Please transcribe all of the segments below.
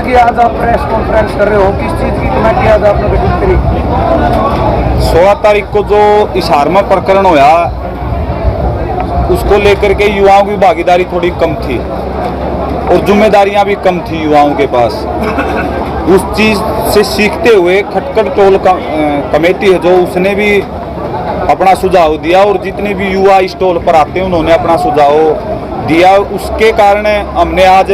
की आज आप प्रेस कॉन्फ्रेंस कर रहे हो, किस चीज़ की कमेटी आज आपने गठित करी? 16 तारीख को जो इशारमा प्रकरण होया उसको लेकर के युवाओं की भागीदारी थोड़ी कम थी और जिम्मेदारियां भी कम थी युवाओं के पास। उस चीज़ से सीखते हुए खटखट टोल कमेटी है जो उसने भी अपना सुझाव दिया और जितने भी युवा इस टोल पर आते हैं उन्होंने अपना सुझाव दिया। उसके कारण हमने आज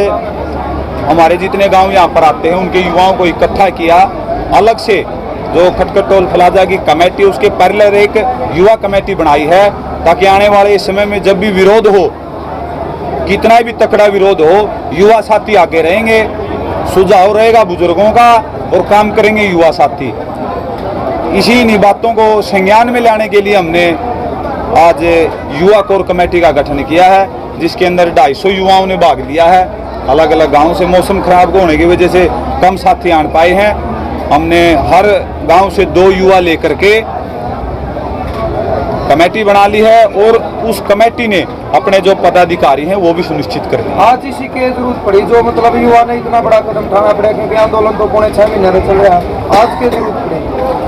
हमारे जितने गांव यहाँ पर आते हैं उनके युवाओं को इकट्ठा किया। अलग से जो खटखट टोल प्लाजा की कमेटी उसके पैरेलल एक युवा कमेटी बनाई है ताकि आने वाले समय में जब भी विरोध हो, कितना भी तकड़ा विरोध हो, युवा साथी आगे रहेंगे, सुझाव रहेगा बुजुर्गों का और काम करेंगे युवा साथी। इसी इन्हीं बातों को संज्ञान में लाने के लिए हमने आज युवा कोर कमेटी का गठन किया है जिसके अंदर 250 युवाओं ने भाग लिया है। अलग अलग गांव से मौसम खराब होने की वजह से कम साथी आन पाए हैं। हमने हर गांव से 2 युवा लेकर के कमेटी बना ली है और उस कमेटी ने अपने जो पदाधिकारी हैं वो भी सुनिश्चित कर दिए। आज इसी की जरूरत पड़ी जो मतलब युवा ने इतना बड़ा कदम उठाना पड़ा क्योंकि आंदोलन तो 6.5 महीने से चल रहा है। आज की जरूरत पड़ी,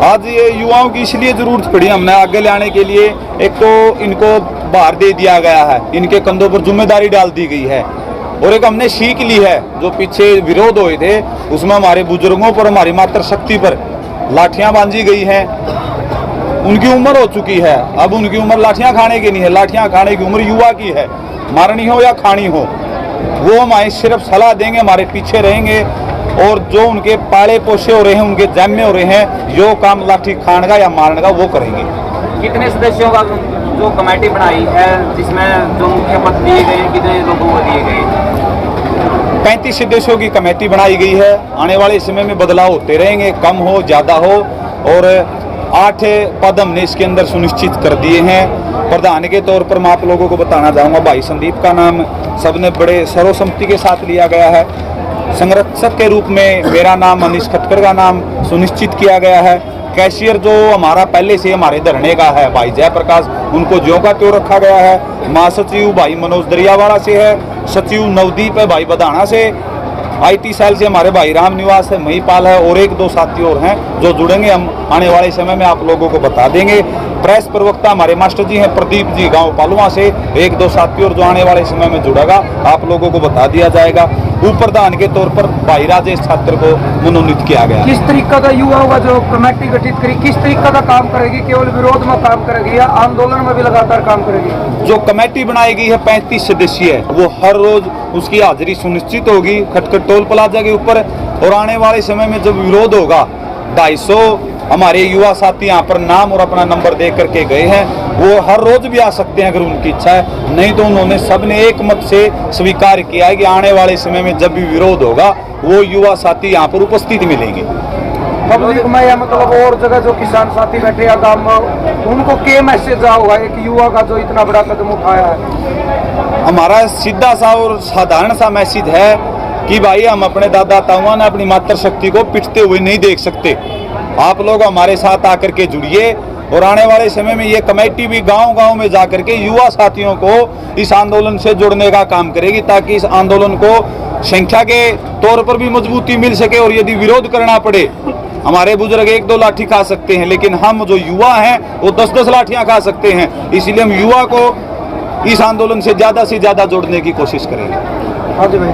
आज ये युवाओं की इसलिए जरूरत पड़ी हमने आगे लाने के लिए। एक तो इनको भार दे दिया गया है, इनके कंधों पर जिम्मेदारी डाल दी गई है और एक हमने सीख ली है। जो पीछे विरोध हुए थे उसमें हमारे बुजुर्गों पर, हमारी मातृशक्ति पर लाठियां बांधी गई हैं। उनकी उम्र हो चुकी है, अब उनकी उम्र लाठियां खाने की नहीं है, लाठियां खाने की उम्र युवा की है। मारनी हो या खानी हो वो हमारे सिर्फ सलाह देंगे, हमारे पीछे रहेंगे और जो उनके पाले पोसे हो रहे हैं, उनके जन्मे हो रहे हैं, जो काम लाठी खाने का या मारने का वो करेंगे। कितने सदस्यों का जो कमेटी बनाई है जिसमें जो मुख्य पद दिए गए, कितने लोगों को दिए गए? 35 सदस्यों की कमेटी बनाई गई है। आने वाले समय में बदलाव होते रहेंगे, कम हो ज़्यादा हो। और 8 पद हमने इसके अंदर सुनिश्चित कर दिए हैं। प्रधान के तौर पर मैं आप लोगों को बताना चाहूँगा, भाई संदीप का नाम सबने बड़े सर्वसम्मति के साथ लिया गया है। संरक्षक के रूप में मेरा नाम अनिश खटकर का नाम सुनिश्चित किया गया है। कैशियर जो हमारा पहले से हमारे धरने का है भाई जयप्रकाश, उनको ज्यों का त्यों रखा गया है। महासचिव भाई मनोज दरियावाड़ा से है, सचिव नवदीप है भाई बधाना से, IT सेल से हमारे भाई राम निवास है, महिपाल है और 1-2 साथी और हैं जो जुड़ेंगे। हम आने वाले समय में आप लोगों को बता देंगे। प्रेस प्रवक्ता हमारे मास्टर जी हैं प्रदीप जी गांव पालुआ से, 1-2 साथी और जो आने वाले समय में जुड़ेगा आप लोगों को बता दिया जाएगा। उप प्रधान के तौर पर भाई राजेश छात्र को मनोनीत किया गया। किस तरीका का युवा होगा जो कमेटी गठित करी, किस तरीका का काम करेगी? केवल विरोध में काम करेगी या आंदोलन में भी लगातार काम करेगी? जो कमेटी बनाई गई है 35 सदस्यीय है, वो हर रोज उसकी हाजिरी सुनिश्चित होगी खटखट टोल प्लाजा के ऊपर। और आने वाले समय में जब विरोध होगा, 250 हमारे युवा साथी यहाँ पर नाम और अपना नंबर दे करके गए हैं, वो हर रोज भी आ सकते हैं अगर उनकी इच्छा है। नहीं तो उन्होंने सबने एक मत से स्वीकार किया है कि आने वाले समय में जब भी विरोध होगा वो युवा साथी यहाँ पर उपस्थित मिलेंगे। पब्लिक में या मतलब और जगह जो किसान साथी बैठे हैं गाँव में, उनको क्या मैसेज होगा एक युवा का जो इतना बड़ा कदम उठाया है? हमारा सीधा सा और साधारण सा मैसेज है कि भाई हम अपने दादा ताऊ ने अपनी मातृशक्ति को पिटते हुए नहीं देख सकते। आप लोग हमारे साथ आकर के जुड़िए और आने वाले समय में ये कमेटी भी गांव-गांव में जाकर के युवा साथियों को इस आंदोलन से जोड़ने का काम करेगी ताकि इस आंदोलन को संख्या के तौर पर भी मजबूती मिल सके। और यदि विरोध करना पड़े, हमारे बुजुर्ग 1-2 लाठी खा सकते हैं लेकिन हम जो युवा हैं वो 10-10 लाठियां खा सकते हैं। इसीलिए हम युवा को इस आंदोलन से ज़्यादा जोड़ने की कोशिश करेंगे। हाँ जी भाई,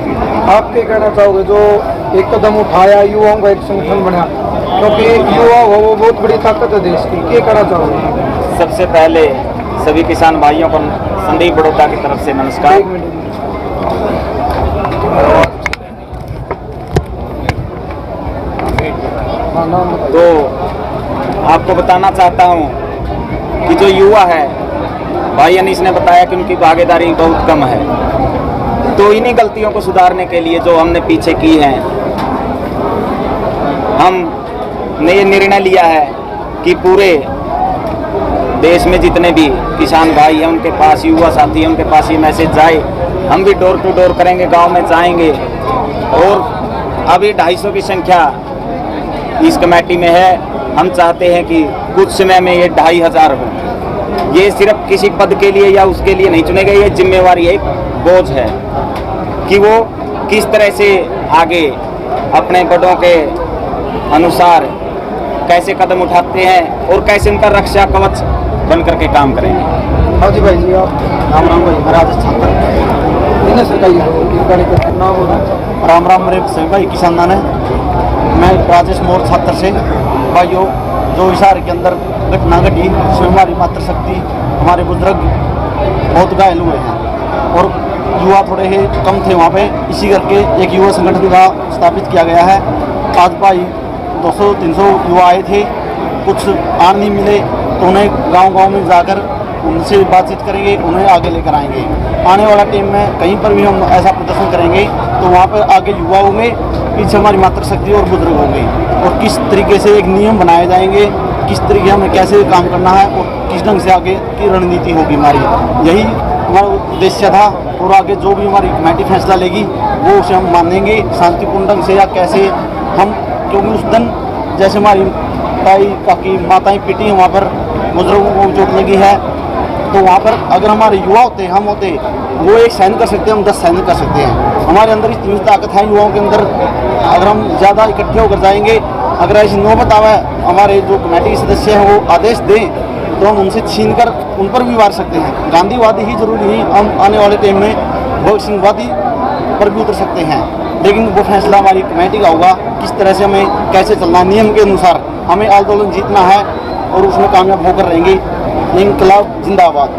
आप क्या कहना चाहोगे जो एक कदम उठाया, युवाओं का एक संगठन बना, क्योंकि युवा हो वो बहुत बड़ी ताकत है देश की, क्या कहना चाहोगे? सबसे पहले सभी किसान भाइयों को संदीप बड़ौदा की तरफ से नमस्कार। तो आपको बताना चाहता हूँ कि जो युवा है, भाई अनीस ने बताया कि उनकी भागीदारी बहुत कम है। तो इन्हीं गलतियों को सुधारने के लिए जो हमने पीछे की हैं, हमने ये निर्णय लिया है कि पूरे देश में जितने भी किसान भाई हैं उनके पास, युवा साथी हैं उनके पास ये मैसेज जाए। हम भी डोर टू डोर करेंगे, गांव में जाएंगे। और अभी 250 की संख्या इस कमेटी में है। हम चाहते हैं कि कुछ समय में ये 2500 हो। ये सिर्फ किसी पद के लिए या उसके लिए नहीं चुने गए, ये जिम्मेवारी एक बोझ है कि वो किस तरह से आगे अपने बड़ों के अनुसार कैसे कदम उठाते हैं और कैसे उनका रक्षा कवच बन करके काम करेंगे। हाँ जी भाई जी, आप राम राम भाई, मैं राजेश छात्र। इन्हें सरकारी गाड़ी का नाम होगा। राम राम मेरे सभी भाई किसाना ने। मैं राजेश मोर छात्र से भाइयों, जो विशार के अंदर घटना घटी उसमें हमारी मातृशक्ति, हमारे बुजुर्ग बहुत घायल हुए हैं और युवा थोड़े ही कम थे वहाँ पे। इसी करके एक युवा संगठन का स्थापित किया गया है। आज भाई 200-300 युवा आए थे, कुछ आन नहीं मिले तो उन्हें गांव-गांव में जाकर उनसे बातचीत करेंगे, उन्हें आगे लेकर आएंगे। आने वाला टाइम में कहीं पर भी हम ऐसा प्रदर्शन करेंगे तो वहाँ पर आगे युवा होंगे, पीछे हमारी मातृशक्ति और बुजुर्ग होंगे। और किस तरीके से एक नियम बनाए जाएंगे, किस तरीके हमें कैसे काम करना है और किस ढंग से आगे की रणनीति होगी हमारी, यही हमारा उद्देश्य था। और आगे जो भी हमारी कमेटी फैसला लेगी वो उसे हम मानेंगे शांतिपूर्ण ढंग से, या कैसे हम, क्योंकि उस दिन जैसे हमारी ताई काकी माताएं पिटी हैं, वहाँ पर बुजुर्गों को चोट लगी है, तो वहाँ पर अगर हमारे युवा होते, हम होते, वो एक सहन कर सकते हैं, हम 10 सहन कर सकते हैं। हमारे अंदर इतनी ताकत है युवाओं के अंदर। अगर हम ज़्यादा इकट्ठे होकर जाएंगे, अगर ऐसी नौबत आवे, हमारे जो कमेटी सदस्य हैं वो आदेश दें तो हम उनसे छीन कर उन पर भी वार सकते हैं। गांधीवादी ही जरूरी नहीं, हम आने वाले टाइम में भगत सिंहवादी पर भी उतर सकते हैं। लेकिन वो फैसला हमारी कमेटी का होगा, किस तरह से हमें कैसे चलना है, नियम के अनुसार हमें आंदोलन जीतना है और उसमें कामयाब होकर रहेंगे। इनकलाब जिंदाबाद।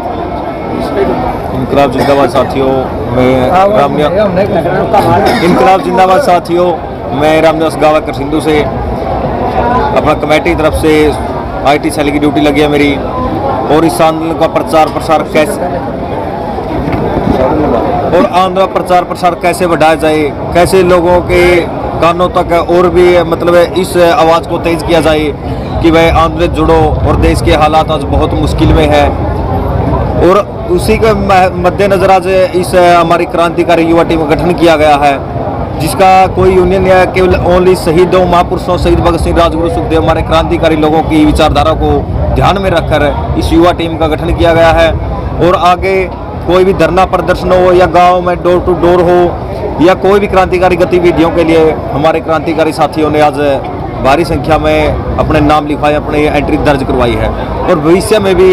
इनकलाब जिंदाबाद साथियों, इनकलाब जिंदाबाद साथियों, मैं रामदास गावाकर सिंधु से अपना कमेटी की तरफ से IT सेल की ड्यूटी लगी है मेरी। और इस आंदोलन का प्रचार प्रसार कैसे बढ़ाया जाए, कैसे लोगों के कानों तक और भी मतलब इस आवाज़ को तेज किया जाए कि वह आंदोलन जुड़ो। और देश के हालात आज बहुत मुश्किल में है और उसी के मद्देनजर आज इस हमारी क्रांतिकारी युवा टीम का गठन किया गया है, जिसका कोई यूनियन या केवल ओनली शहीदों, महापुरुषों, शहीद भगत सिंह, राजगुरु सुखदेव, हमारे क्रांतिकारी लोगों की विचारधारा को ध्यान में रखकर इस युवा टीम का गठन किया गया है। और आगे कोई भी धरना प्रदर्शन हो या गांव में डोर टू डोर हो या कोई भी क्रांतिकारी गतिविधियों के लिए हमारे क्रांतिकारी साथियों ने आज भारी संख्या में अपने नाम लिखवाए, अपने एंट्री दर्ज करवाई है। और भविष्य में भी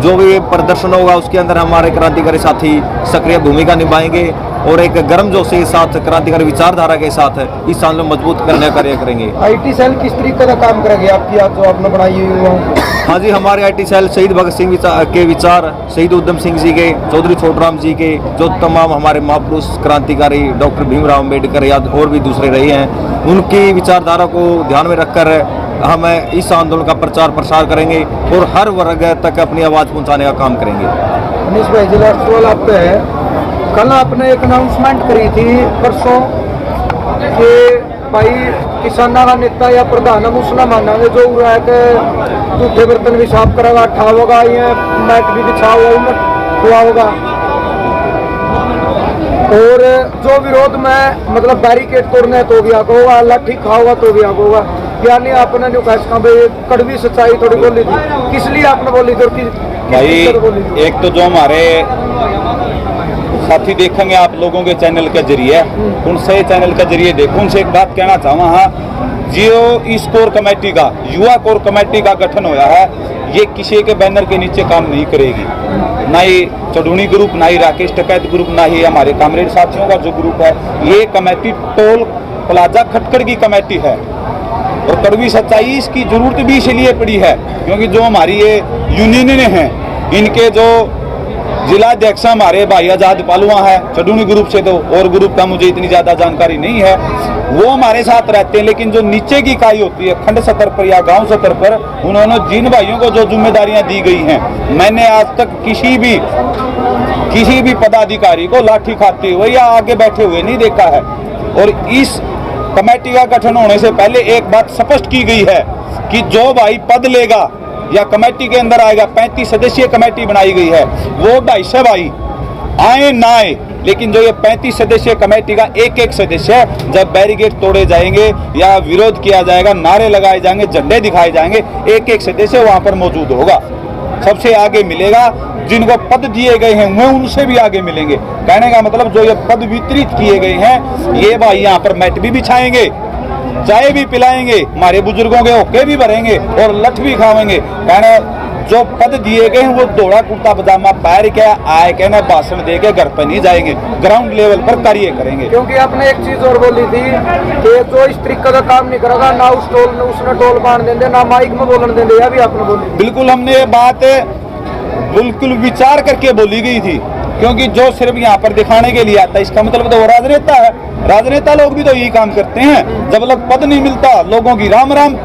जो भी प्रदर्शन होगा उसके अंदर हमारे क्रांतिकारी साथी सक्रिय भूमिका निभाएंगे और एक गर्मजोशी के साथ, क्रांतिकारी विचारधारा के साथ इस आंदोलन मजबूत करने का कार्य करेंगे। IT सेल किस तरीके का काम करेगी आपकी, आज जो आपने बनाई है युवाओं को? हाँ जी, हमारे IT सेल शहीद भगत सिंह के विचार, शहीद उधम सिंह जी के, चौधरी छोटूराम जी के, जो तमाम हमारे महापुरुष क्रांतिकारी डॉक्टर भीमराव अम्बेडकर या और भी दूसरे रहे हैं, उनकी विचारधारा को ध्यान में रखकर हम इस आंदोलन का प्रचार प्रसार करेंगे और हर वर्ग तक अपनी आवाज़ पहुंचाने का काम करेंगे। मनीष भाई, जिला सवाल आप पे है, कल आपने एक अनाउंसमेंट करी थी परसों कि भाई किसाना का नेता या प्रधान हम उसना मानेंगे जो हुआ है कि जूठे बर्तन भी साफ करेगा, ठाओगा, ये मैट भी बिछा हुआ खुआओगा, और जो विरोध में मतलब बैरिकेड तोड़ने तो भी आगे होगा, लाठी खाओगा तो भी आगे होगा। यानी आपने जो कहा कड़वी सच्चाई थोड़ी बोली थी, किस लिए आपने बोली थी? भाई एक तो जो हमारे साथी देखेंगे आप लोगों के चैनल के जरिए, उनसे चैनल के जरिए देखो, उनसे एक बात कहना चाहूँ। हाँ, जो इस कोर कमेटी का, युवा कोर कमेटी का गठन होया है, ये किसी के बैनर के नीचे काम नहीं करेगी, ना ही चढ़ूनी ग्रुप, ना ही राकेश टकैत ग्रुप, ना ही हमारे कामरेड साथियों का जो ग्रुप है। ये कमेटी टोल प्लाजा खटखड़ की कमेटी है और कड़वी सच्चाई इसकी जरूरत भी इसलिए पड़ी है क्योंकि जो हमारी ये यूनियन हैं, इनके जो जिलाध्यक्ष हमारे भाई आजाद पालुआ है चढ़ूनी ग्रुप से, तो और ग्रुप का मुझे इतनी ज़्यादा जानकारी नहीं है, वो हमारे साथ रहते हैं। लेकिन जो नीचे की इकाई होती है खंड स्तर पर या गांव स्तर पर, उन्होंने जिन भाइयों को जो जिम्मेदारियां दी गई हैं, मैंने आज तक किसी भी पदाधिकारी को लाठी खाते हुए या आगे बैठे हुए नहीं देखा है। और इस कमेटी का गठन होने से पहले एक बात स्पष्ट की गई है कि जो भाई पद लेगा या कमेटी के अंदर आएगा, 35 सदस्यीय कमेटी बनाई गई है, वो 250 भाई आए ना आए, लेकिन जो ये 35 सदस्यीय कमेटी का एक एक सदस्य जब बैरिकेड तोड़े जाएंगे या विरोध किया जाएगा, नारे लगाए जाएंगे, झंडे दिखाए जाएंगे, एक एक सदस्य वहां पर मौजूद होगा। सबसे आगे मिलेगा। जिनको पद दिए गए हैं वे उनसे भी आगे मिलेंगे। कहने का मतलब जो ये पद वितरित किए गए हैं, ये भाई यहाँ पर मैट भी बिछाएंगे, चाय भी पिलाएंगे, हमारे बुजुर्गों के होके भी भरेंगे और लठ भी खावेंगे। कहना जो पद दिए गए हैं वो दौड़ा कुर्ता पजामा पैर के आए कहना भाषण दे के घर पर नहीं जाएंगे, ग्राउंड लेवल पर कार्य करेंगे। क्योंकि आपने एक चीज और बोली थी कि जो इस तरीके का काम नहीं करेगा ना उस टोल में उसने टोल बांध देंगे ना माइक में बोलने देंगे, अभी आपने बोली। बिल्कुल हमने ये बात बिल्कुल विचार करके बोली गई थी, क्योंकि जो सिर्फ यहाँ पर दिखाने के लिए आता है इसका मतलब तो वो राजनेता है। राजनेता लोग भी तो यही काम करते हैं। जब तक पद नहीं मिलता लोगों की राम राम,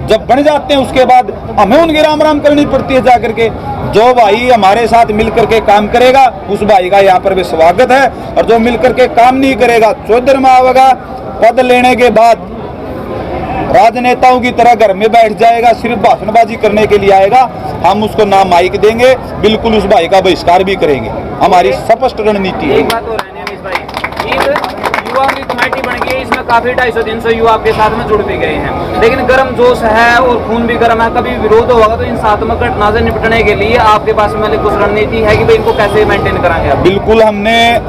जब बन जाते हैं उसके बाद हमें उनकी राम राम करनी पड़ती है जाकर के। जो भाई हमारे साथ मिल करके काम करेगा उस भाई का यहाँ पर भी स्वागत है, और जो मिल करके काम नहीं करेगा चौधर में आवेगा, पद लेने के बाद राजनेताओं की तरह घर में बैठ जाएगा, सिर्फ भाषणबाजी करने के लिए आएगा, हम उसको ना माइक देंगे, बिल्कुल उस भाई का बहिष्कार भी करेंगे। हमारी स्पष्ट रणनीति है। एक बात हो रहा है नीतीश भाई, युवाओं की कमेटी बन गई, इसमें काफी 250-300 युवा आपके साथ में जुड़ भी गए हैं, लेकिन गर्म जोश है और खून भी गर्म है, कभी विरोध होगा तो इन हिंसात्मक घटना से निपटने के लिए आपके पास में कुछ रणनीति है कि भाई इनको कैसे मेंटेन कराएंगे आप? बिल्कुल, हमने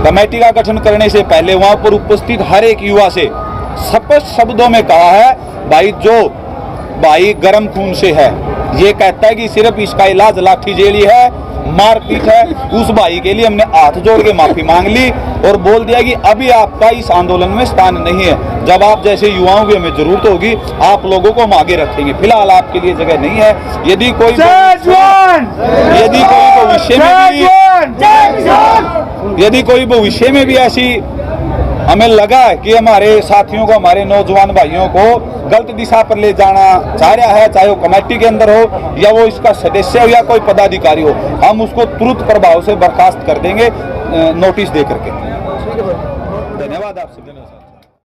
कमेटी का गठन करने से पहले वहां पर उपस्थित हर एक युवा से स्पष्ट शब्दों में कहा है, भाई जो भाई गर्म खून से है, ये कहता है कि सिर्फ इसका इलाज लाठीजेली है, मारपीट है, उस भाई के लिए हमने हाथ जोड़ के माफी मांग ली और बोल दिया कि अभी आपका इस आंदोलन में स्थान नहीं है। जब आप जैसे युवाओं की हमें जरूरत होगी आप लोगों को हम आगे रखेंगे, फिलहाल आपके लिए जगह नहीं है। यदि कोई भविष्य में भी ऐसी हमें लगा कि हमारे साथियों को, हमारे नौजवान भाइयों को गलत दिशा पर ले जाना चाह रहा है, चाहे वो कमेटी के अंदर हो या वो इसका सदस्य हो या कोई पदाधिकारी हो, हम उसको तुरंत प्रभाव से बर्खास्त कर देंगे नोटिस दे करके। धन्यवाद आप सभी।